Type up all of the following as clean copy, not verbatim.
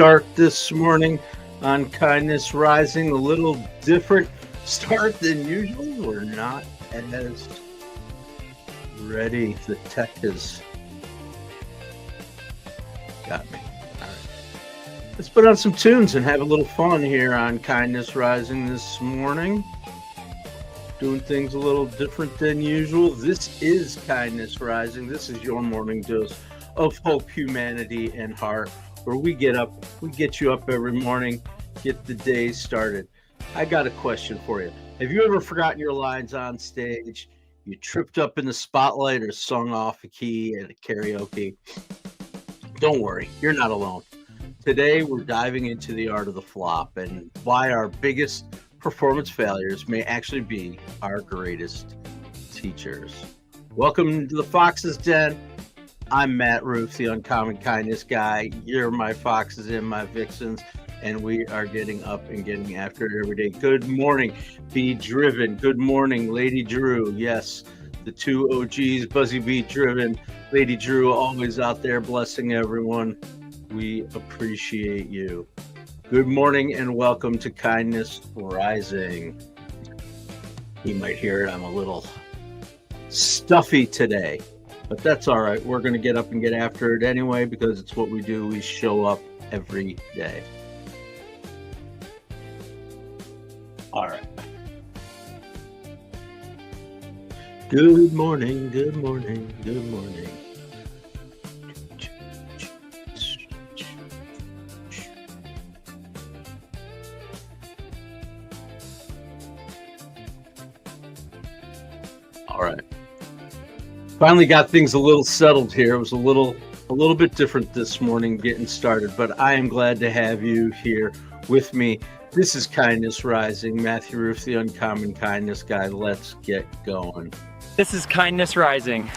start this morning on Kindness Rising. A little different start than usual. We're not as ready. The tech has got me. All right. Let's put on some tunes and have a little fun here on Kindness Rising this morning. Doing things a little different than usual. This is Kindness Rising. This is your morning dose of hope, humanity, and heart, where we get you up every morning, get the day started. I got a question for you. Have you ever forgotten your lines on stage? You tripped up in the spotlight or sung off a key at a karaoke? Don't worry, you're not alone. Today, we're diving into the art of the flop and why our biggest performance failures may actually be our greatest teachers. Welcome to the Fox's Den. I'm Matt Roof, the Uncommon Kindness guy. You're my foxes and my vixens, and we are getting up and getting after it every day. Good morning, Be Driven. Good morning, Lady Drew. Yes, the two OGs, Buzzy Be Driven. Lady Drew, always out there blessing everyone. We appreciate you. Good morning and welcome to Kindness Rising. You might hear it, I'm a little stuffy today, but that's all right. We're going to get up and get after it anyway because it's what we do. We show up every day. All right. Good morning, good morning, good morning. All right. Finally got things a little settled here. It was a little bit different this morning getting started, but I am glad to have you here with me. This is Kindness Rising. Matthew Roof, the Uncommon Kindness guy. Let's get going. This is Kindness Rising.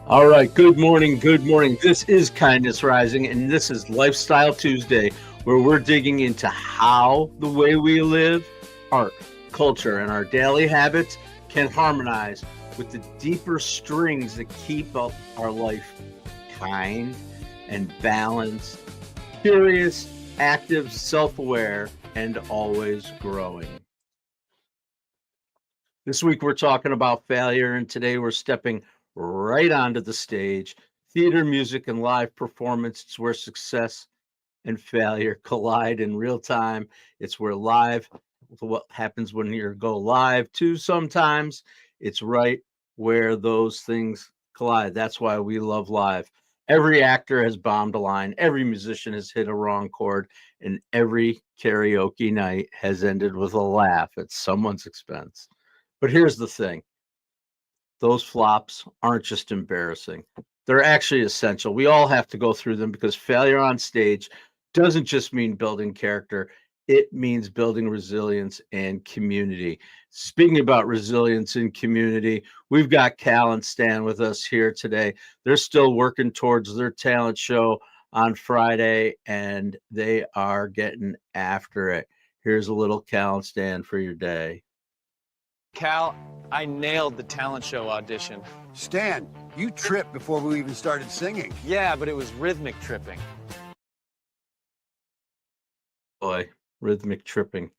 All right. Good morning. Good morning. This is Kindness Rising, and this is Lifestyle Tuesday, where we're digging into how the way we live, art, culture, and our daily habits can harmonize with the deeper strings that keep up our life kind and balanced, curious, active, self-aware, and always growing. This week we're talking about failure, and today we're stepping right onto the stage. Theater, music, and live performance. It's where success and failure collide in real time. It's where what happens when you go live too sometimes. It's right where those things collide. That's why we love live. Every actor has bombed a line, every musician has hit a wrong chord, and every karaoke night has ended with a laugh at someone's expense. But here's the thing. Those flops aren't just embarrassing. They're actually essential. We all have to go through them because failure on stage doesn't just mean building character. It means building resilience and community. Speaking about resilience and community, we've got Calder Stan with us here today. They're still working towards their talent show on Friday, and they are getting after it. Here's a little Calder Stan for your day. Cal, I nailed the talent show audition. Stan, you tripped before we even started singing. Yeah, but it was rhythmic tripping. Boy, rhythmic tripping,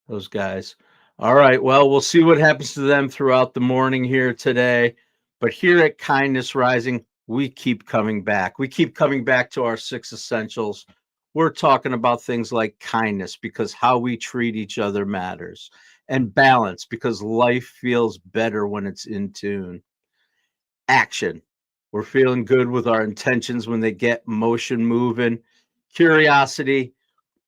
those guys. All right, well, we'll see what happens to them throughout the morning here today. But here at Kindness Rising, we keep coming back. We keep coming back to our 6 essentials. We're talking about things like kindness because how we treat each other matters, and balance because life feels better when it's in tune. Action. We're feeling good with our intentions when they get motion moving. Curiosity,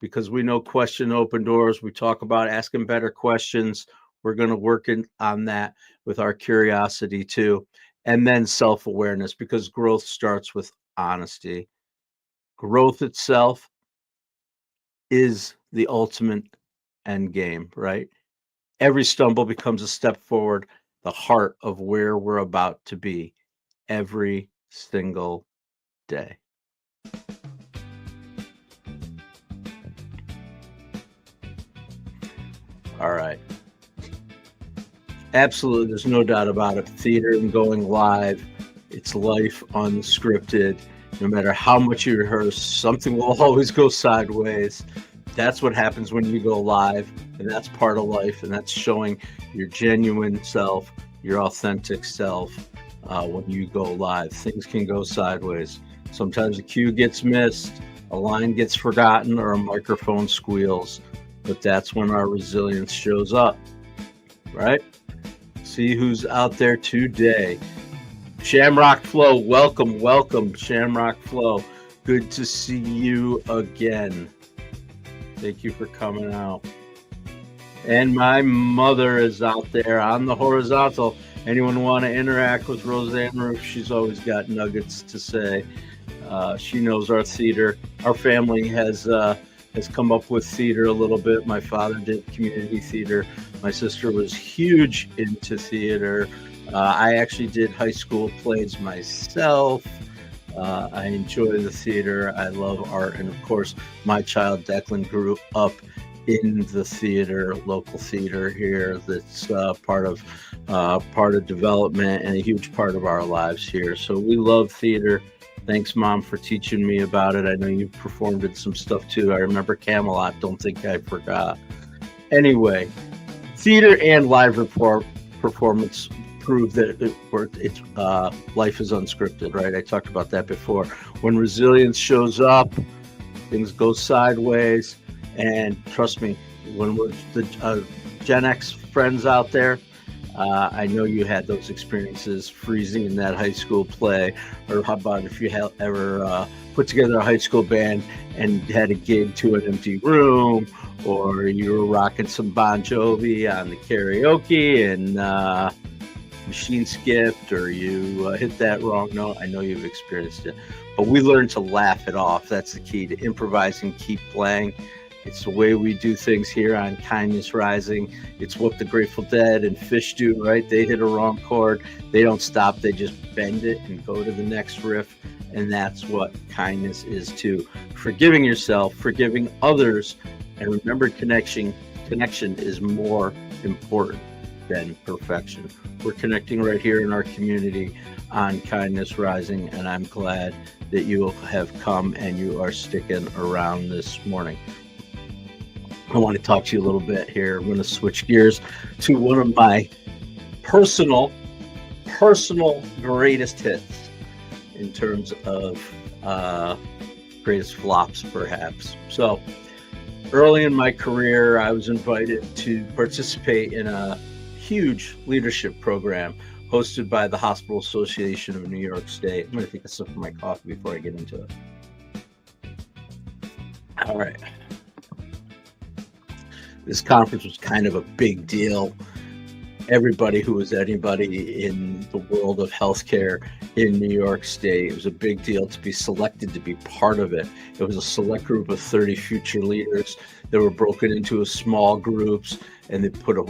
because we know question open doors. We talk about asking better questions. We're going to work on that with our curiosity too. And then self-awareness, because growth starts with honesty. Growth itself is the ultimate end game, right? Every stumble becomes a step forward, the heart of where we're about to be every single day. All right. Absolutely, there's no doubt about it. Theater and going live, it's life unscripted. No matter how much you rehearse, something will always go sideways. That's what happens when you go live, and that's part of life, and that's showing your genuine self, your authentic self. When you go live, things can go sideways. Sometimes a cue gets missed, a line gets forgotten, or a microphone squeals, but that's when our resilience shows up, right? See who's out there today. Shamrock Flow, welcome, Shamrock Flow. Good to see you again. Thank you for coming out. And my mother is out there on the horizontal. Anyone want to interact with Roseanne Roof? She's always got nuggets to say. She knows our theater. Our family has come up with theater a little bit. My father did community theater. My sister was huge into theater. I actually did high school plays myself. I enjoy the theater. I love art. And of course, my child Declan grew up in the theater, local theater here. That's part of development and a huge part of our lives here. So we love theater. Thanks, Mom, for teaching me about it. I know you performed in some stuff too. I remember Camelot. Don't think I forgot. Anyway, theater and live performance prove that life is unscripted, right? I talked about that before. When resilience shows up, things go sideways. And trust me, when we're the Gen X friends out there, I know you had those experiences freezing in that high school play. Or how about if you ever put together a high school band and had a gig to an empty room, or you were rocking some Bon Jovi on the karaoke and machine skipped, or you hit that wrong note. I know you've experienced it. But we learned to laugh it off. That's the key to improvising, keep playing. It's the way we do things here on Kindness Rising. It's what the Grateful Dead and Fish do, right? They hit a wrong chord. They don't stop. They just bend it and go to the next riff. And that's what kindness is too. Forgiving yourself, forgiving others, and remember connection is more important than perfection. We're connecting right here in our community on Kindness Rising, and I'm glad that you have come and you are sticking around this morning. I want to talk to you a little bit here. I'm going to switch gears to one of my personal greatest hits in terms of greatest flops, perhaps. So early in my career, I was invited to participate in a huge leadership program hosted by the Hospital Association of New York State. I'm going to take a sip of my coffee before I get into it. All right. This conference was kind of a big deal. Everybody who was anybody in the world of healthcare in New York State, it was a big deal to be selected to be part of it. It was a select group of 30 future leaders that were broken into small groups, and we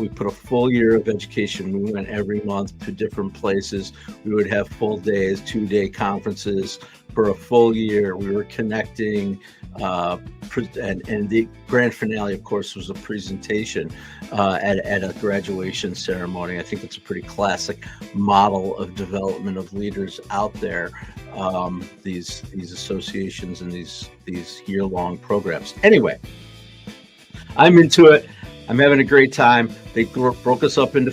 put a full year of education. We went every month to different places. We would have full days, 2-day conferences for a full year. We were connecting. And the grand finale, of course, was a presentation at a graduation ceremony. I think it's a pretty classic model of development of leaders out there. These associations and these year-long programs. Anyway, I'm into it. I'm having a great time. They broke us up into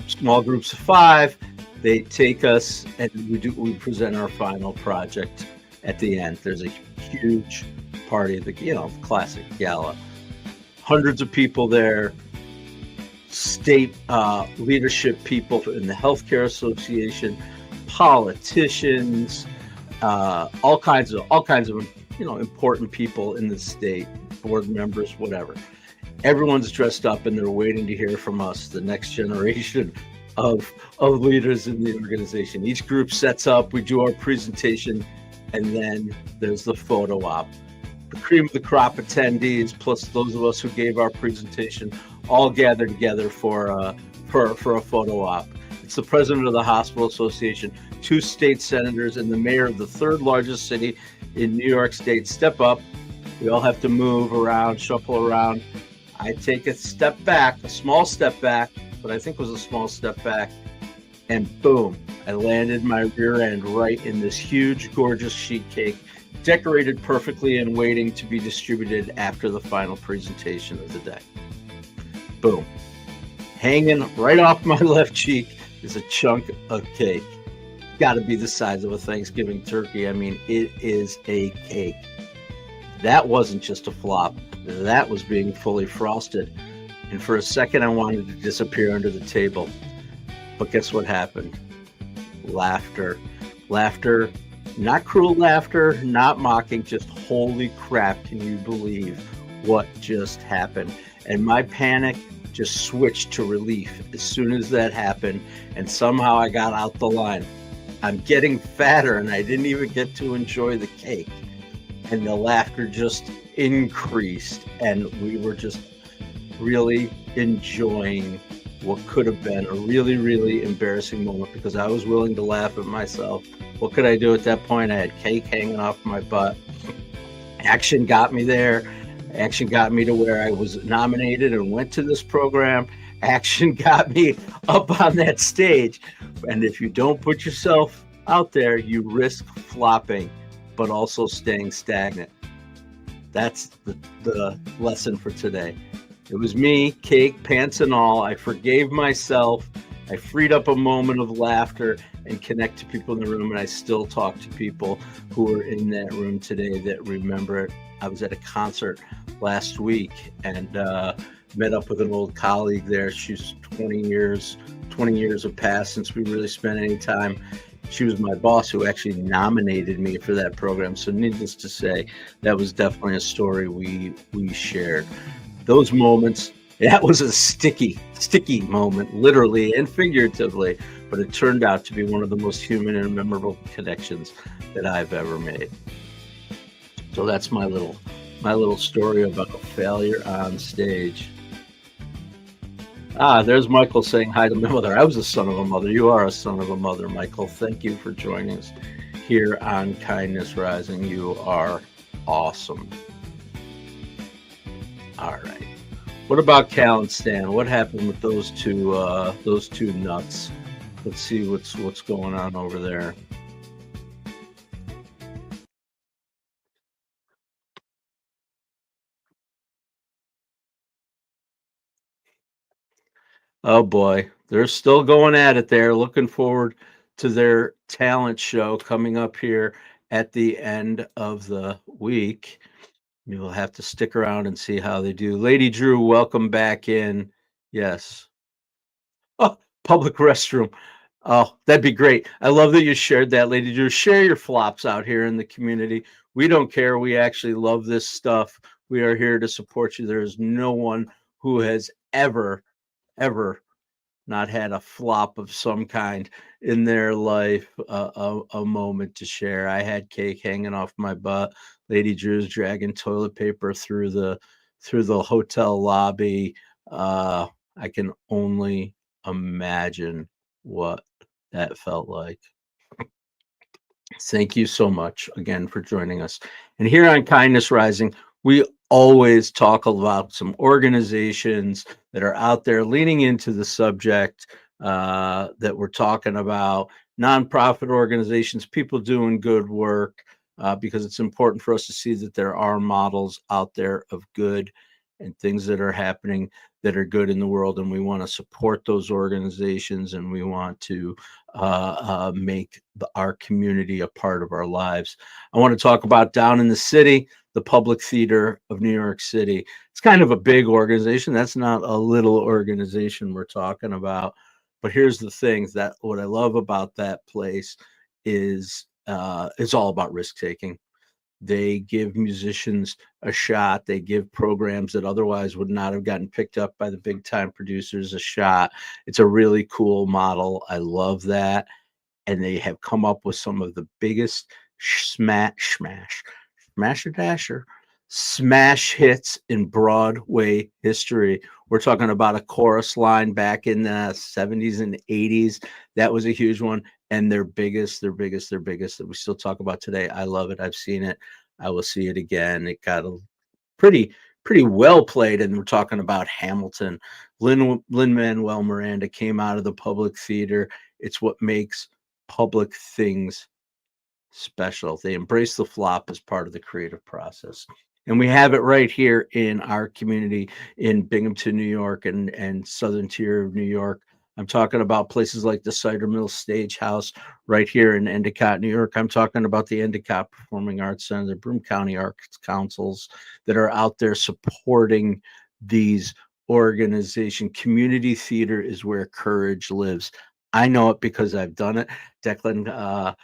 small groups of 5. They take us and we present our final project at the end. There's a huge party, the classic gala. Hundreds of people there, state leadership people in the Healthcare Association, politicians, all kinds of important people in the state, board members, whatever. Everyone's dressed up and they're waiting to hear from us, the next generation of leaders in the organization. Each group sets up, we do our presentation, and then there's the photo op. The cream of the crop attendees, plus those of us who gave our presentation, all gather together for a photo op. It's the president of the Hospital Association, 2 state senators, and the mayor of the 3rd largest city in New York State step up. We all have to move around, shuffle around. I take a small step back, but I think was a small step back. And boom, I landed my rear end right in this huge, gorgeous sheet cake, decorated perfectly and waiting to be distributed after the final presentation of the day. Boom. Hanging right off my left cheek is a chunk of cake. Got to be the size of a Thanksgiving turkey. I mean, it is a cake. That wasn't just a flop. That was being fully frosted. And for a second, I wanted to disappear under the table. But guess what happened? Laughter. Laughter, not cruel laughter, not mocking, just holy crap, can you believe what just happened? And my panic just switched to relief as soon as that happened, and somehow I got out the line. I'm getting fatter, and I didn't even get to enjoy the cake. And the laughter just increased, and we were just really enjoying what could have been a really, really embarrassing moment because I was willing to laugh at myself. What could I do at that point? I had cake hanging off my butt. Action got me there. Action got me to where I was nominated and went to this program. Action got me up on that stage. And if you don't put yourself out there, you risk flopping, but also staying stagnant. That's the lesson for today. It was me, cake, pants and all. I forgave myself. I freed up a moment of laughter and connect to people in the room. And I still talk to people who are in that room today that remember it. I was at a concert last week and met up with an old colleague there. She's 20 years have passed since we really spent any time. She was my boss who actually nominated me for that program. So needless to say, that was definitely a story we shared. Those moments, that was a sticky moment, literally and figuratively, but it turned out to be one of the most human and memorable connections that I've ever made. So that's my little story about a failure on stage. There's Michael saying hi to my mother. I was a son of a mother. You are a son of a mother, Michael. Thank you for joining us here on Kindness Rising. You are awesome. All right. What about Calder Stan? What happened with those two nuts? Let's see what's going on over there. Oh boy, they're still going at it there. Looking forward to their talent show coming up here at the end of the week. You'll have to stick around and see how they do. Lady Drew, welcome back in. Yes. Oh, public restroom. Oh, that'd be great. I love that you shared that, Lady Drew. Share your flops out here in the community. We don't care. We actually love this stuff. We are here to support you. There is no one who has ever not had a flop of some kind in their life, a moment to share. I had cake hanging off my butt. Lady Drew's dragging toilet paper through the hotel lobby. I can only imagine what that felt like. Thank you so much again for joining us. And here on Kindness Rising, we always talk about some organizations that are out there leaning into the subject that we're talking about, nonprofit organizations, people doing good work, because it's important for us to see that there are models out there of good and things that are happening that are good in the world. And we want to support those organizations and we want to make our community a part of our lives. I want to talk about down in the city, the Public Theater of New York City. It's kind of a big organization. That's not a little organization we're talking about. But here's the thing, that what I love about that place is it's all about risk taking. They give musicians a shot. They give programs that otherwise would not have gotten picked up by the big time producers a shot. It's a really cool model. I love that. And they have come up with some of the biggest smash hits in Broadway history. We're talking about a chorus line back in the 70s and 80s. That was a huge one. And their biggest that we still talk about today. I love it. I've seen it. I will see it again. It got a pretty pretty well played. And we're talking about Hamilton. Lin-Manuel Miranda came out of the public theater. It's what makes public things special. They embrace the flop as part of the creative process. And we have it right here in our community in Binghamton, New York, and southern tier of New York. I'm talking about places like the Cider Mill Stage House right here in Endicott, New York. I'm talking about the Endicott Performing Arts Center, the Broome County Arts Councils that are out there supporting these organizations. Community theater is where courage lives. I know it because I've done it. Declan,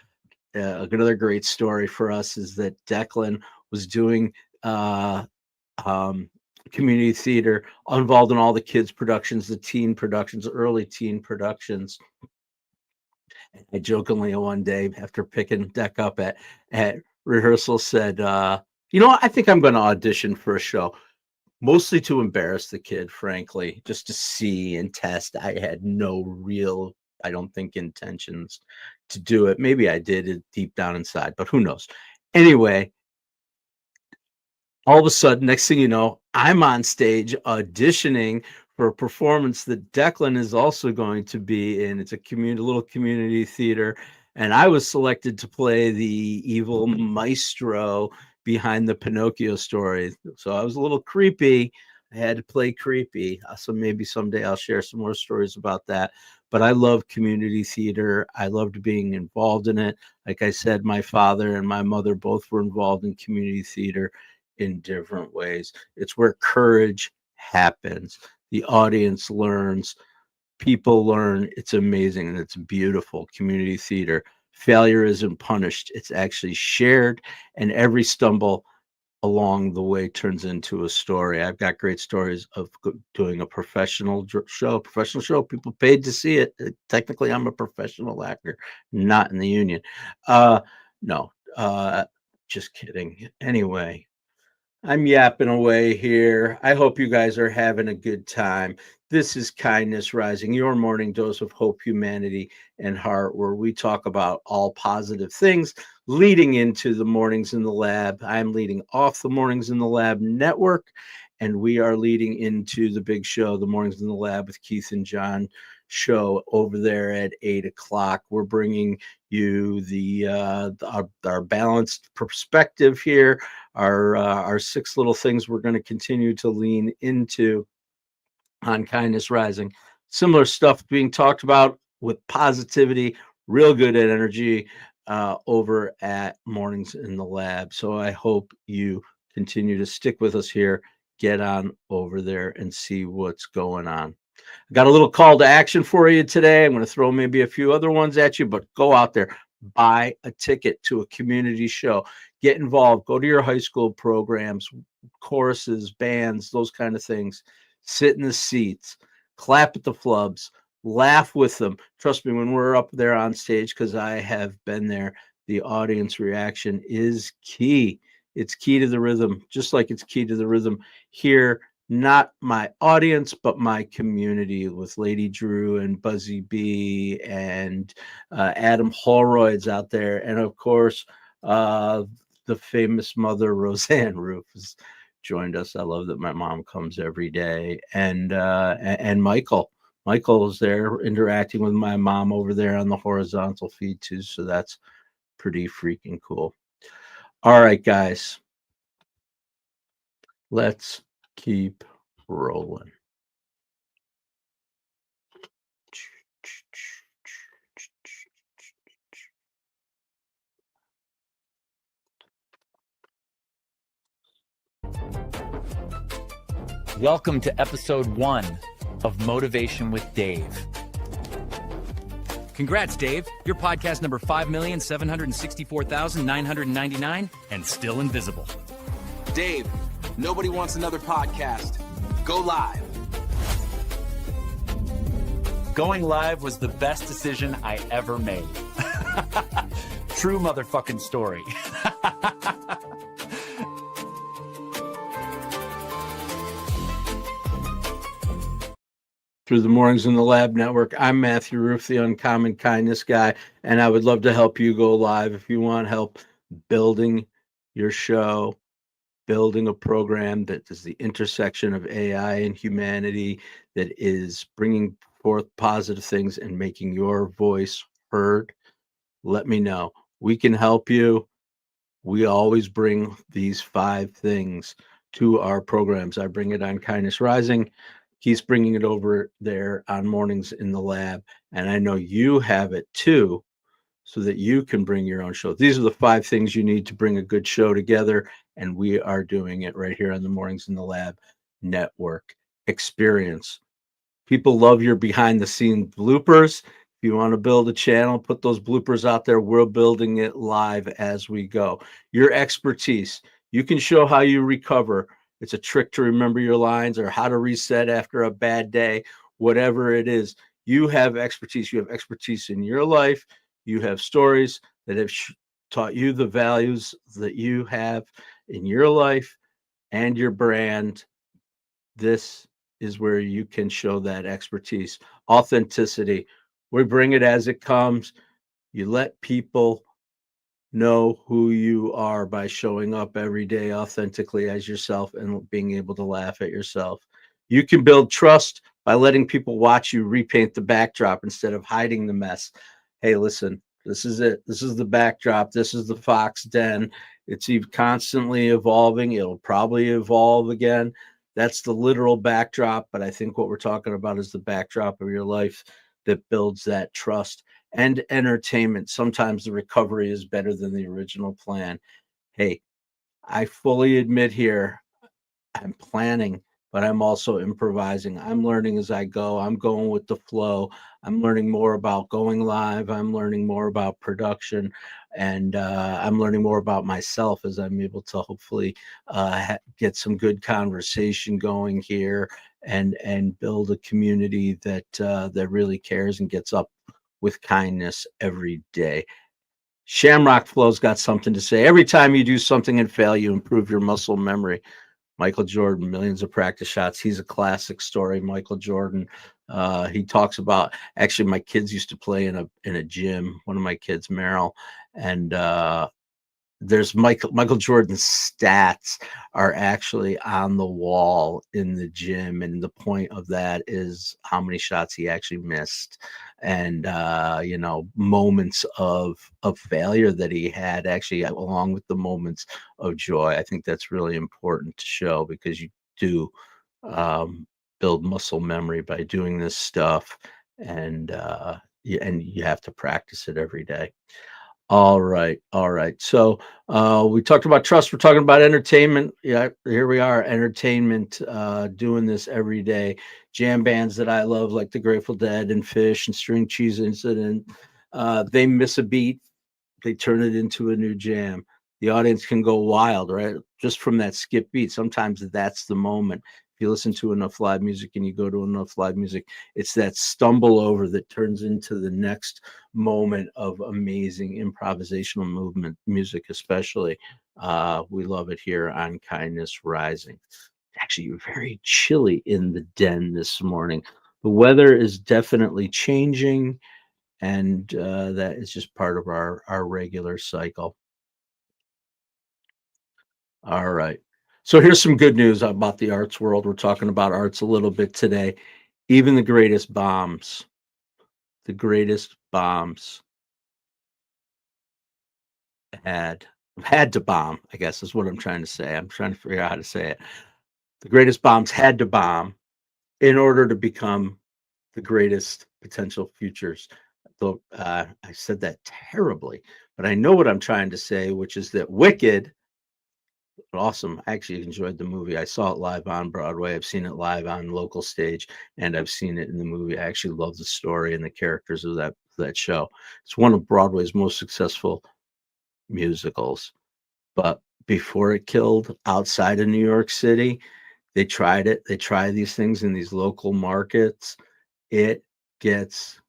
another great story for us is that Declan was doing uh, community theater, involved in all the kids' productions, the teen productions, early teen productions. I jokingly one day, after picking Deck up at rehearsal, said, "You know what? I think I'm going to audition for a show." Mostly to embarrass the kid, frankly, just to see and test. I had no real, I don't think, intentions to do it. Maybe I did it deep down inside, but who knows? Anyway, all of a sudden, next thing you know, I'm on stage auditioning for a performance that Declan is also going to be in. It's a little community theater, and I was selected to play the evil maestro behind the Pinocchio story. So I was a little creepy. I had to play creepy. So maybe someday I'll share some more stories about that. But I love community theater. I loved being involved in it. Like I said, my father and my mother both were involved in community theater in different ways. It's where courage happens. The audience learns, people learn. It's amazing and it's beautiful. Community theater. Failure isn't punished, it's actually shared, and every stumble along the way turns into a story. I've got great stories of doing a professional show. People paid to see it. Technically, I'm a professional actor, not in the union. No, just kidding. Anyway, I'm yapping away here. I hope you guys are having a good time. This is Kindness Rising, your morning dose of hope, humanity, and heart, where we talk about all positive things leading into the Mornings in the Lab. I'm leading off the Mornings in the Lab network, and we are leading into the big show, the Mornings in the Lab with Keith and John show over there at 8 o'clock. We're bringing you our balanced perspective here, our six little things we're going to continue to lean into on Kindness Rising. Similar stuff being talked about with positivity, real good energy over at Mornings in the Lab. So I hope you continue to stick with us here. Get on over there and see what's going on. I got a little call to action for you today. I'm going to throw maybe a few other ones at you, but go out there, buy a ticket to a community show, get involved, go to your high school programs, choruses, bands, those kind of things. Sit in the seats, clap at the flubs, laugh with them. Trust me, when we're up there on stage, because I have been there, the audience reaction is key. It's key to the rhythm, just like it's key to the rhythm here. Not my audience, but my community with Lady Drew and Buzzy B and Adam Holroyd's out there. And of course, the famous mother, Roseanne Roof, has joined us. I love that my mom comes every day. And Michael is there interacting with my mom over there on the horizontal feed too. So that's pretty freaking cool. All right, guys, let's keep rolling. Welcome to episode 1 of Motivation with Dave. Congrats, Dave. Your podcast number 5,764,999 and still invisible. Dave, nobody wants another podcast. Go live. Going live was the best decision I ever made. True motherfucking story. Through the Mornings in the Lab Network, I'm Matthew Roof, the Uncommon Kindness Guy, and I would love to help you go live if you want help building your show, building a program that is the intersection of AI and humanity, that is bringing forth positive things and making your voice heard, let me know. We can help you. We always bring these 5 things to our programs. I bring it on Kindness Rising. He's bringing it over there on Mornings in the Lab. And I know you have it too, so that you can bring your own show. These are the 5 things you need to bring a good show together. And we are doing it right here on the Mornings in the Lab Network experience. People love your behind the scenes bloopers. If you want to build a channel, put those bloopers out there. We're building it live as we go. Your expertise, you can show how you recover. It's a trick to remember your lines or how to reset after a bad day, whatever it is. You have expertise. You have expertise in your life. You have stories that have taught you the values that you have in your life and your brand. This is where you can show that expertise, authenticity. We bring it as it comes. You let people know who you are by showing up every day authentically as yourself and being able to laugh at yourself. You can build trust by letting people watch you repaint the backdrop instead of hiding the mess. Hey, listen, this is it. This is the backdrop. This is the Fox Den. It's constantly evolving. It'll probably evolve again. That's the literal backdrop, but I think what we're talking about is the backdrop of your life that builds that trust. And entertainment. Sometimes the recovery is better than the original plan. Hey, I fully admit here, I'm planning, but I'm also improvising. I'm learning as I go. I'm going with the flow. I'm learning more about going live. I'm learning more about production, and I'm learning more about myself as I'm able to hopefully get some good conversation going here and build a community that that really cares and gets up with kindness every day. Shamrock Flow's got something to say. Every time you do something and fail, you improve your muscle memory. Michael Jordan, millions of practice shots. He's a classic story. Michael Jordan. He talks about, actually, my kids used to play in a gym. One of my kids, Merrill, and there's Michael Jordan's stats are actually on the wall in the gym, and the point of that is how many shots he actually missed, and moments of failure that he had, actually, along with the moments of joy. I think that's really important to show, because you do build muscle memory by doing this stuff, and you have to practice it every day. All right, all right. So we talked about trust. We're talking about entertainment. Yeah, here we are, entertainment, doing this every day. Jam bands that I love, like the Grateful Dead and Fish and String Cheese Incident, they miss a beat, they turn it into a new jam. The audience can go wild, right? Just from that skip beat. Sometimes that's the moment. If you listen to enough live music and you go to enough live music, it's that stumble over that turns into the next moment of amazing improvisational movement music, especially. We love it here on Kindness Rising. Actually, very chilly in the den this morning. The weather is definitely changing, and that is just part of our regular cycle. All right. So here's some good news about the arts world. We're talking about arts a little bit today. Even the greatest bombs had to bomb, I guess is what I'm trying to say. I'm trying to figure out how to say it. The greatest bombs had to bomb in order to become the greatest potential futures. Though I said that terribly, but I know what I'm trying to say, which is that Wicked, awesome. I actually enjoyed the movie. I saw it live on Broadway. I've seen it live on local stage, and I've seen it in the movie. I actually love the story and the characters of that show. It's one of Broadway's most successful musicals. But before it killed outside of New York City, they tried it. They try these things in these local markets. It gets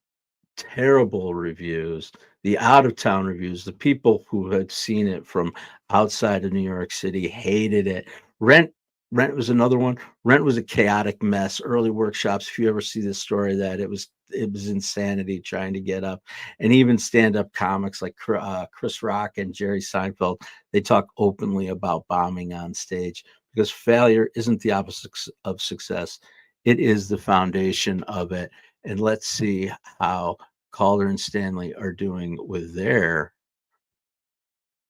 terrible reviews. The out of town reviews, the people who had seen it from outside of New York City hated it. Rent was another one. Rent was a chaotic mess. Early workshops, if you ever see this story, that it was it was insanity trying to get up. And even stand-up comics like Chris Rock and Jerry Seinfeld, they talk openly about bombing on stage, because failure isn't the opposite of success. It is the foundation of it. And let's see how Calder and Stanley are doing with their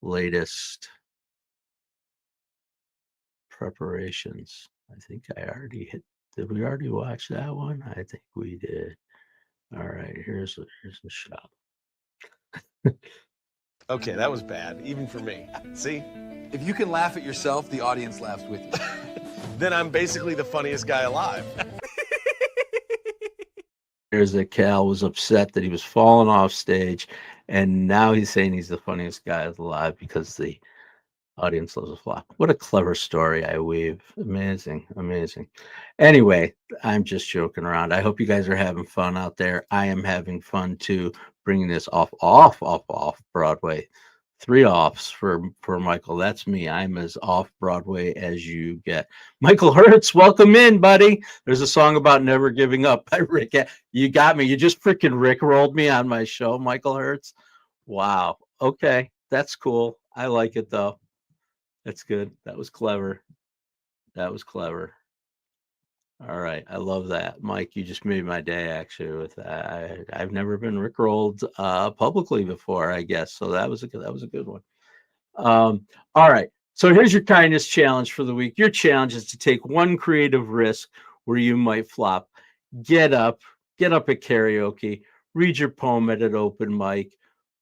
latest preparations. I think I already hit. Did we already watch that one? I think we did. All right, here's the shot. Okay, that was bad, even for me. See? If you can laugh at yourself, the audience laughs with you. Then I'm basically the funniest guy alive. Here's that Cal was upset that he was falling off stage, and now he's saying he's the funniest guy alive because the audience loves a flop. What a clever story I weave. Amazing, amazing. Anyway, I'm just joking around. I hope you guys are having fun out there. I am having fun too, bringing this off Broadway. 3 offs for Michael. That's me. I'm as off Broadway as you get. Michael Hertz, welcome in, buddy. There's a song about never giving up by Rick. You got me. You just freaking Rick rolled me on my show, Michael Hertz. Wow. Okay, that's cool. I like it though. That's good. That was clever. That was clever. All right. I love that. Mike, you just made my day actually with that. I've never been rickrolled publicly before, I guess. So that was a good one. All right. So here's your kindness challenge for the week. Your challenge is to take one creative risk where you might flop. Get up at karaoke, read your poem at an open mic,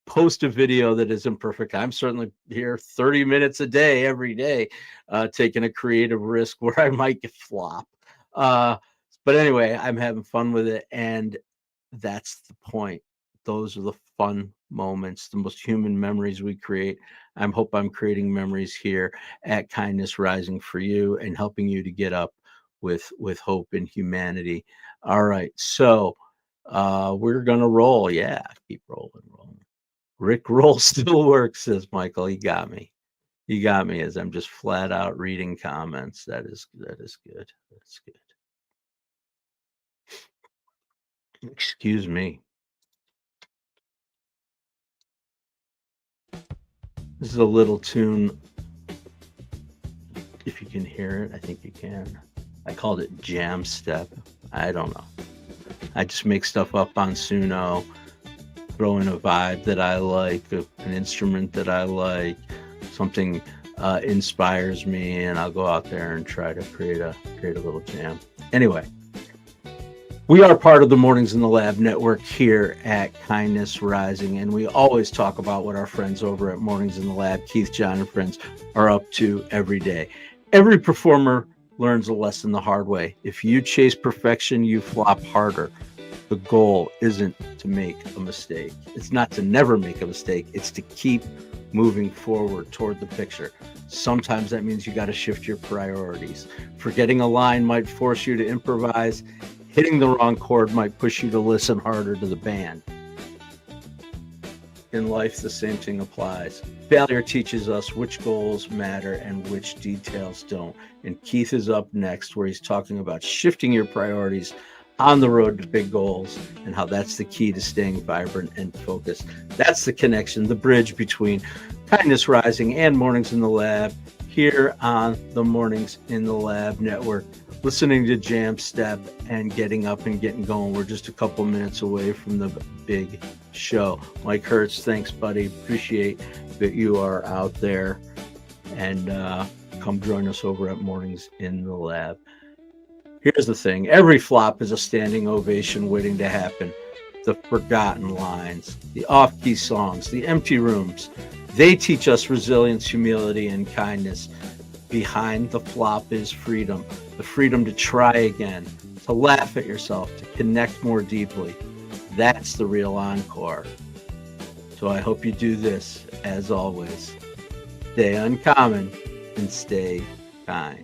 post a video that isn't perfect. I'm certainly here 30 minutes a day, every day, taking a creative risk where I might get flop. But anyway, I'm having fun with it. And that's the point. Those are the fun moments, the most human memories we create. I hope I'm creating memories here at Kindness Rising for you and helping you to get up with hope in humanity. All right. So we're going to roll. Yeah. Keep rolling. Rick roll still works, says Michael. He got me. You got me as I'm just flat out reading comments. That is good. That's good. Excuse me. This is a little tune. If you can hear it, I think you can. I called it Jam Step. I don't know. I just make stuff up on Suno, throw in a vibe that I like, an instrument that I like, something inspires me, and I'll go out there and try to create a little jam. Anyway, we are part of the Mornings in the Lab network here at Kindness Rising, and we always talk about what our friends over at Mornings in the Lab, Keith, John, and friends, are up to every day. Every performer learns a lesson the hard way. If you chase perfection, you flop harder. The goal isn't to make a mistake. It's not to never make a mistake. It's to keep moving forward toward the picture. Sometimes that means you got to shift your priorities. Forgetting a line might force you to improvise. Hitting the wrong chord might push you to listen harder to the band. In life, the same thing applies. Failure teaches us which goals matter and which details don't. And Keith is up next, where he's talking about shifting your priorities on the road to big goals and how that's the key to staying vibrant and focused. That's the connection, the bridge between Kindness Rising and Mornings in the Lab here on the Mornings in the Lab network. Listening to Jam Step and getting up and getting going. We're just a couple minutes away from the big show. Mike Hertz, thanks, buddy. Appreciate that you are out there. And come join us over at Mornings in the Lab. Here's the thing. Every flop is a standing ovation waiting to happen. The forgotten lines, the off-key songs, the empty rooms. They teach us resilience, humility, and kindness. Behind the flop is freedom. The freedom to try again, to laugh at yourself, to connect more deeply. That's the real encore. So I hope you do this, as always. Stay uncommon and stay kind.